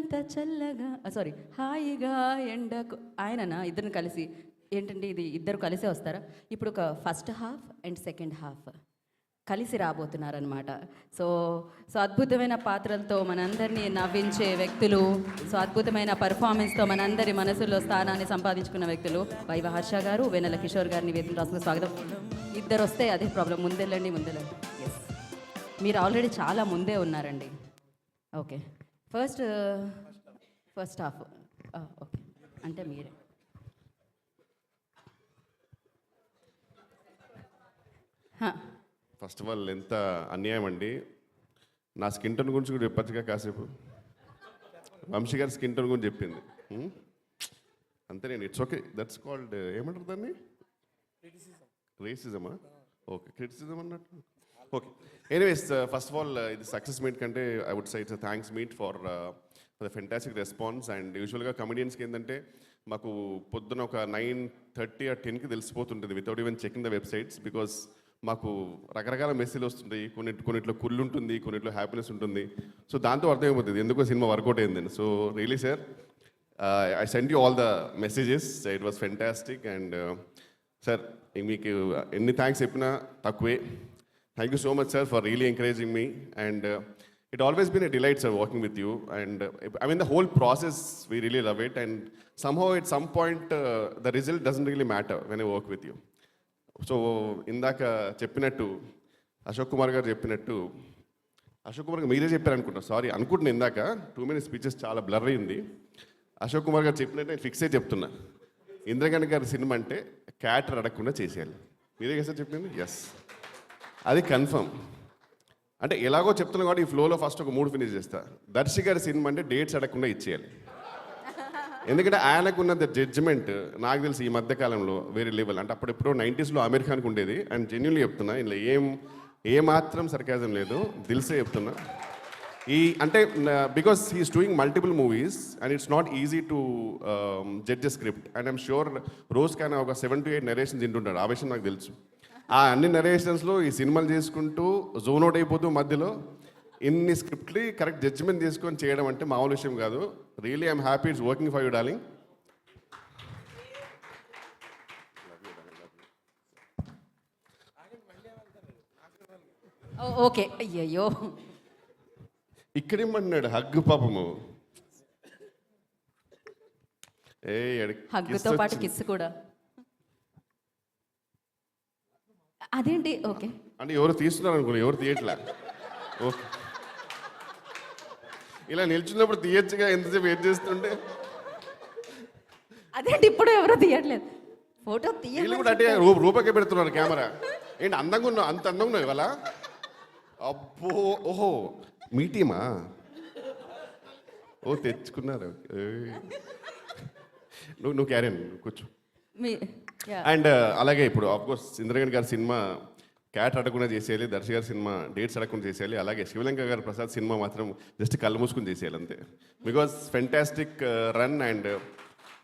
ఎంత చల్లగా సారీ హాయిగా ఎండకు ఆయననా ఇద్దరిని కలిసి ఏంటంటే ఇది ఇద్దరు కలిసే వస్తారా ఇప్పుడు ఒక first half and second half కలిసి రాబోతున్నారనమాట. సో సో అద్భుతమైన పాత్రలతో మనందరినీ నవ్వించే వ్యక్తులు, సో అద్భుతమైన పర్ఫార్మెన్స్తో మనందరి మనసుల్లో స్థానాన్ని సంపాదించుకున్న వ్యక్తులు వైవ హర్ష గారు, వెన్నెల కిషోర్ గారిని వేదిక రాసుకుని స్వాగతం. ఇద్దరు వస్తే అదే ప్రాబ్లం, ముందెళ్ళండి ముందెళ్ళండి. ఎస్, మీరు ఆల్రెడీ చాలా ముందే ఉన్నారండి. ఓకే, ఫస్ట్ హాఫ్ ఓకే అంటే మీరే. ఫస్ట్ ఆఫ్ ఆల్ ఎంత అన్యాయం అండి. నా స్కిన్ టోన్ గురించి కూడా చెప్పచ్చుగా కాసేపు. వంశీ గారి స్కిన్ టోన్ గురించి చెప్పింది అంతే. నేను ఇట్స్ ఓకే, దట్స్ కాల్డ్ ఏమంటారు దాన్ని, రేసిజమా? ఓకే, క్రిటిసిజం అన్నట్టు. Okay, anyways first of all ఇది సక్సెస్ మీట్ కంటే I would say it's thanks meet for the fantastic response. And యూజువల్గా కమెడియన్స్కి ఏంటంటే మాకు పొద్దున ఒక 9:30 or 10కి తెలిసిపోతుంటుంది without even checking the websites. Because మాకు రకరకాల మెసేజ్లు వస్తుంటాయి. కొన్నిట్లో కుళ్ళు ఉంటుంది, కొన్నిట్లో హ్యాపీనెస్ ఉంటుంది. సో దాంతో అర్థమైపోతుంది ఎందుకో సినిమా వర్కౌట్ అయిందని. So really sir, I send you all the messages, it was fantastic. And sir మీకు ఎన్ని థ్యాంక్స్ చెప్పినా తక్కువే. Thank you so much sir for really encouraging me. And it always been a delight sir working with you. And I mean the whole process we really love it. And somehow at some point the result doesn't really matter when I work with you. So ఇందాక చెప్పినట్టు అశోక్ కుమార్ గారు చెప్పినట్టు, అశోక్ కుమార్ గారు మీరే చెప్పారు అనుకుంటా, sorry అనుకుంటున్నా. ఇందాక 2 minutes స్పీచెస్ చాలా బ్లర్ అయింది. అశోక్ కుమార్ గారు చెప్పినట్టు నేను ఫిక్స్ అయి చెప్తున్నా, ఇంద్రగణ్ గారి సినిమా అంటే క్యాటర్ అడగకుండా చేసేయాలి. మీరే కదా సార్ చెప్పింది? ఎస్, అది కన్ఫర్మ్. అంటే ఎలాగో చెప్తున్నా కాబట్టి ఈ ఫ్లోలో ఫస్ట్ ఒక 3 ఫినిష్ చేస్తా. దర్శి గారి సినిమా అంటే డేట్స్ అడగకుండా ఇచ్చేయాలి. ఎందుకంటే ఆయనకున్న జడ్జిమెంట్ నాకు తెలిసి ఈ మధ్యకాలంలో వేరే లెవెల్. అంటే అప్పుడు ఎప్పుడో 90s అమీర్ ఖాన్కి ఉండేది. అండ్ జెన్యున్లీ చెప్తున్నా, ఇందులో ఏమాత్రం సర్కాజం లేదు, దిల్సే చెప్తున్నా. అంటే because he's doing multiple movies and it's not easy to judge a script. And I'm sure రోజ్ కానీ ఒక 7 to 8 నరేషన్స్ తింటుంటాడు. ఆ విషయం నాకు తెలుసు. ఆ అన్ని నరేషన్స్లో ఈ సినిమాలు చేసుకుంటూ జోన్ అవుట్ అయిపోతూ మధ్యలో ఇన్ని స్క్రిప్ట్లీ కరెక్ట్ జడ్జిమెంట్ తీసుకొని చేయడం అంటే మామూలు విషయం కాదు. Really I'm happy it's working for you darling. Okay, అయ్యయ్యో ఇక్కడేమన్నాడు హగ్గు పాపము. హగ్గుతో పాటు కిస్ కూడా. అదేంటి? ఓకే, అంటే ఎవరు తీస్తున్నారు అనుకున్నా, ఎవరు తీయట్లే. ఓకే, ఇలా నిల్చున్నప్పుడు తీయచ్చుగా, ఎంతసేపు వెయిట్ చేస్తుంటే. అదేంటి ఇప్పుడు ఎవరో తీయట్లేదు ఫోటో వీళ్ళు కూడా అంటే రూపకే పెడుతున్నారు కెమెరా. ఏంటి అందంగా ఉన్నావు, అంత అందంగా ఉన్నావు ఇవాళ. అబ్బో, ఓహో మీ టీమా? ఓ తెచ్చుకున్నారు. నువ్వు క్యారియన్ కూర్చో. అండ్ అలాగే ఇప్పుడు ఆఫ్కోర్స్ ఇంద్రగణ్ గారి సినిమా క్యాట్ అడగకుండా చేసేయాలి, దర్శి గారి సినిమా డేట్స్ అడగకుండా చేసేయాలి. అలాగే శివలంక గారి ప్రసాద్ సినిమా మాత్రం జస్ట్ కళ్ళు మూసుకుని చేసేయాలి అంతే. Because fantastic run and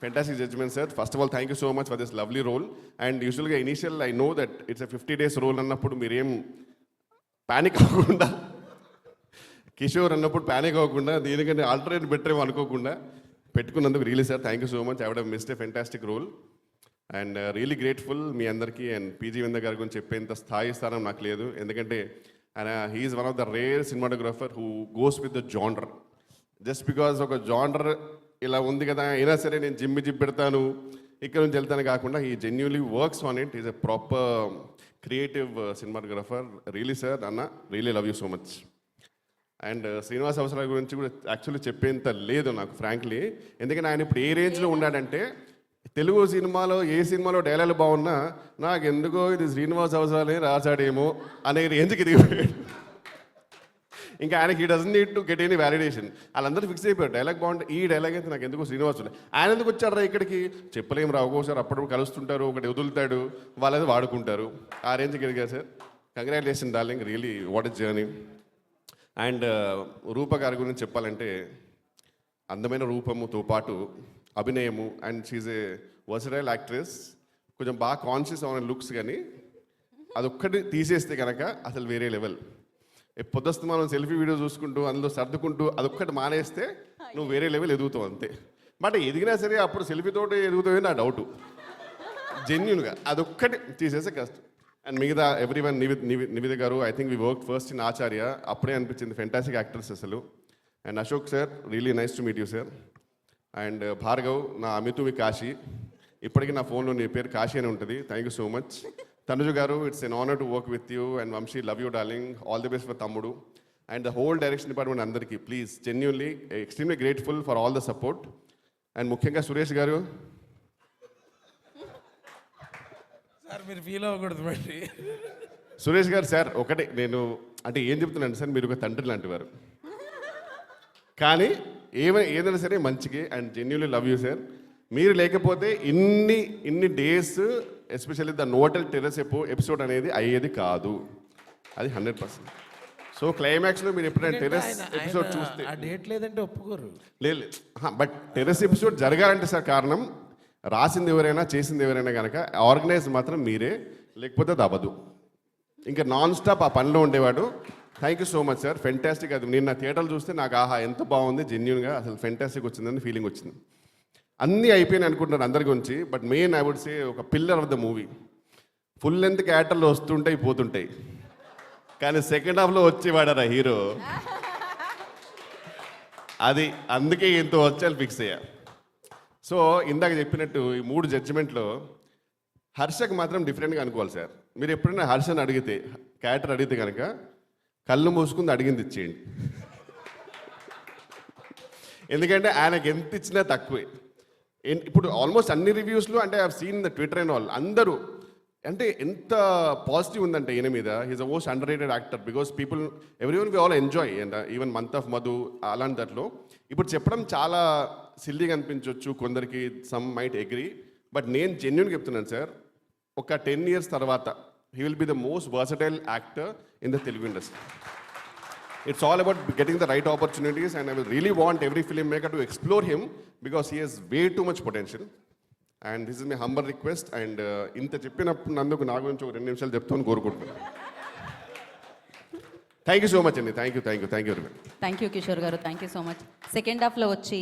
fantastic judgment sir. First of all thank you so much for this lovely role. And యూజువల్గా initial I know that it's 50 days role అన్నప్పుడు మీరేం ప్యానిక్ అవ్వకుండా, కిషోర్ అన్నప్పుడు ప్యానిక్ అవ్వకుండా, దీనికంటే ఆల్టర్నేట్ బెటర్ ఏమో అనుకోకుండా పెట్టుకున్నందుకు really sir thank you so much. I would have missed a fantastic role. And really grateful మీ అందరికీ. అండ్ పీజీ వింద గారి గురించి చెప్పేంత స్థానం నాకు లేదు. ఎందుకంటే ఆయన he's one of the rare cinematographer who goes with the genre. Just because ఒక జానర్ ఇలా ఉంది కదా అయినా సరే నేను జిమ్ పెడతాను, ఇక్కడ నుంచి వెళ్తాను కాకుండా he genuinely works on it. Is a proper creative cinematographer. Really sir అన్న, really love you so much. And Srinivas Avasarala గురించి కూడా యాక్చువల్లీ చెప్పేంత లేదు నాకు ఫ్రాంక్లీ. ఎందుకంటే ఆయన ఇప్పుడు ఏ రేంజ్లో ఉన్నాడంటే తెలుగు సినిమాలో ఏ సినిమాలో డైలాగులు బాగున్నా నాకు ఎందుకో ఇది శ్రీనివాస్ అవసరాలే రాసాడేమో అనే రేంజ్కి దిగిపోయాడు. ఇంకా ఆయనకి ఈ doesn't need to get any validation. వాళ్ళందరూ ఫిక్స్ అయిపోయారు డైలాగ్ బాగుంటే ఈ డైలాగ్ అయితే నాకు ఎందుకో శ్రీనివాస్. ఆయన ఎందుకు వచ్చారా ఇక్కడికి చెప్పలేము రా. ఒక్కోసారి అప్పుడప్పుడు కలుస్తుంటారు, ఒకటి వదులుతాడు, వాళ్ళది వాడుకుంటారు. ఆ రేంజ్కి ఎదిగారు sir. Congratulation darling, really what is journey. And Rupa గారి గురించి చెప్పాలంటే అందమైన రూపముతో పాటు అభినయము. And she's a versatile actress. కొంచెం బాగా కాన్షియస్ అవున లుక్స్, కానీ అదొక్కటి తీసేస్తే కనుక అసలు వేరే లెవెల్. పొద్దుస్తూ మనం సెల్ఫీ వీడియో చూసుకుంటూ అందులో సర్దుకుంటూ అదొక్కటి మానేస్తే నువ్వు వేరే లెవెల్ ఎదుగుతావు అంతే. బట్ ఎదిగినా సరే అప్పుడు సెల్ఫీతోటి ఎదుగుతావే నా డౌటు, జెన్యున్గా అదొక్కటి తీసేస్తే కష్టం. అండ్ మిగతా ఎవ్రీవన్, నివేద గారు, I think we work first in Acharya, అప్పుడే అనిపించింది ఫెంటాస్టిక్ యాక్టర్స్ అసలు. And Ashok sir, really nice to meet you sir. And Bhargav, నా అమితు కాశీ, ఇప్పటికీ నా ఫోన్లో నీ పేరు కాశీ అని ఉంటుంది, thank you so much. Tanuj గారు, it's an honour to work with you. And Vamsi, love you darling, all the best for Thammudu. And the whole direction department అందరికీ please, genuinely extremely grateful for all the support. And ముఖ్యంగా సురేష్ గారు, sir మీరు feel అవ్వకూడదు బట్టి. సురేష్ గారు sir, ఒకటే నేను అంటే ఏం చెప్తున్నాను సార్, మీరు ఒక తండ్రి లాంటి వారు, కానీ ఏదైనా సరే మంచికి. And genuinely love you sir. మీరు లేకపోతే ఇన్ని డేస్, ఎస్పెషల్లీ ద నోటల్ టెర్రస్ ఎపిసోడ్ అనేది అయ్యేది కాదు, అది 100%. సో క్లైమాక్స్లో మీరు ఎప్పుడైనా టెర్రస్ ఎపిసోడ్ చూస్తే, ఆ డేట్ లేదంటే ఒప్పుకోరు. లేదు, బట్ టెర్రస్ ఎపిసోడ్ జరగాలంటే సార్ కారణం రాసింది ఎవరైనా చేసింది ఎవరైనా కనుక ఆర్గనైజ్ మాత్రం మీరే, లేకపోతే అది అవ్వదు. ఇంకా నాన్ స్టాప్ ఆ పనిలో ఉండేవాడు. Thank you so much sir, fantastic. అది నేను నా థియేటర్లు చూస్తే నాకు ఆహా ఎంత బాగుంది, జెన్యున్గా అసలు ఫెంటాస్టిక్ వచ్చిందని ఫీలింగ్ వచ్చింది. అన్నీ అయిపోయినాయి అనుకుంటున్నారు అందరి గురించి, but main I would say ఒక pillar of the movie. Full length క్యారెక్టర్లు వస్తుంటాయి పోతుంటాయి, కానీ సెకండ్ హాఫ్లో వచ్చేవాడరా హీరో, అది అందుకే ఎంతో వచ్చాను ఫిక్స్ అయ్యా. సో ఇందాక చెప్పినట్టు ఈ 3 జడ్జిమెంట్లో హర్షకు మాత్రం డిఫరెంట్గా అనుకోవాలి సార్. మీరు ఎప్పుడైనా హర్షని అడిగితే, క్యారెక్టర్ అడిగితే కనుక కళ్ళు మూసుకుంది అడిగింది ఇచ్చేయండి, ఎందుకంటే ఆయనకి ఎంత ఇచ్చినా తక్కువే. ఇప్పుడు ఆల్మోస్ట్ అన్ని రివ్యూస్లో అంటే I seen the Twitter and all, అందరూ అంటే ఎంత పాజిటివ్ ఉందంటే ఈయన మీద. He's a most underrated actor because people everyone we all enjoy. And even month of Madhu అలాంటి దాంట్లో ఇప్పుడు చెప్పడం చాలా సిల్లీగా అనిపించవచ్చు కొందరికి, సమ్ మైట్ అగ్రీ, బట్ నేను జెన్యున్గా చెప్తున్నాను సార్, ఒక 10 years తర్వాత he will be the most versatile actor in the Telugu industry. It's all about getting the right opportunities, and I will really want every filmmaker to explore him because he has way too much potential. And this is my humble request. And ఇంత చెప్పినందుకు నా గురించి ఒక 2 నిమిషాలు చెప్తాను కోరుకుంటున్నాను. Thank you so much అండి, thank you very much. Thank you Kishore గారు, thank you so much. Second హాఫ్లో వచ్చి